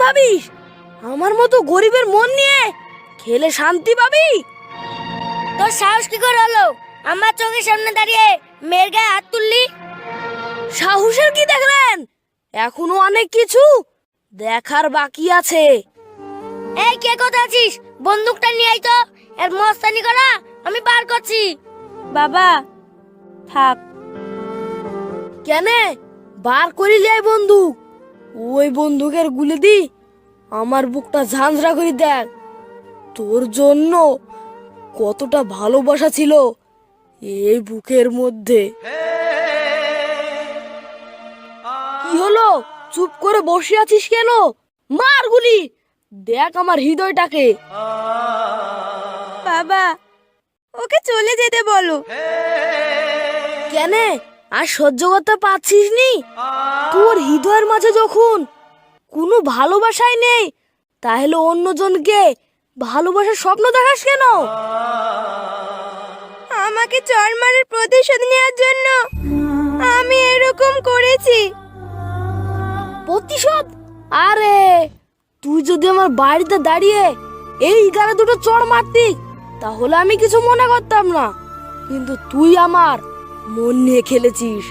ভাবিস আমার মতো গরিবের মন নিয়ে খেলে শান্তি পাবি? তোর সাহস কি করে হলো আমার চোখের সামনে দাঁড়িয়ে মেয়ের গায়ে হাত তুললি? সাহসের কি দেখলেন? এখনো অনেক কিছু দেখার বাকি আছে। এই কে কোথায় আছিস? বন্দুকটা নিয়ে আয় তো, এর মস্তানি করা আমি বার করছি। বাবা থাক। কেনে বার করিলি এই বন্দুক? ওই বন্দুকের গুলি দি আমার বুকটা ঝাঁঝরা করে দেখ। তোর জন্য কতটা ভালোবাসা ছিল এই বুকের মধ্যে। কি হলো, চুপ করে বসে আছিস কেন? মার গুলি, দেখ আমার হৃদয়টাকে। বাবা ওকে চলে যেতে বলো। কেনে আর সহ্য করতে পারছিস নি? তোর হৃদয়ের মাঝে যখন কোনো ভালোবাসাই নেই, তাহলে অন্যজনকে ভালোবাসার স্বপ্ন দেখাস কেন? আমাকে চড় মারার প্রতিশোধ নেওয়ার জন্য আমি এরকম করেছি। প্রতিশোধ? আরে তুই যদি আমার বাড়িতে দাঁড়িয়ে এই গালে দুটো চড় মারতি তাহলে আমি কিছু মনে করতাম না, কিন্তু তুই আমার মন নিয়ে খেলেছিস।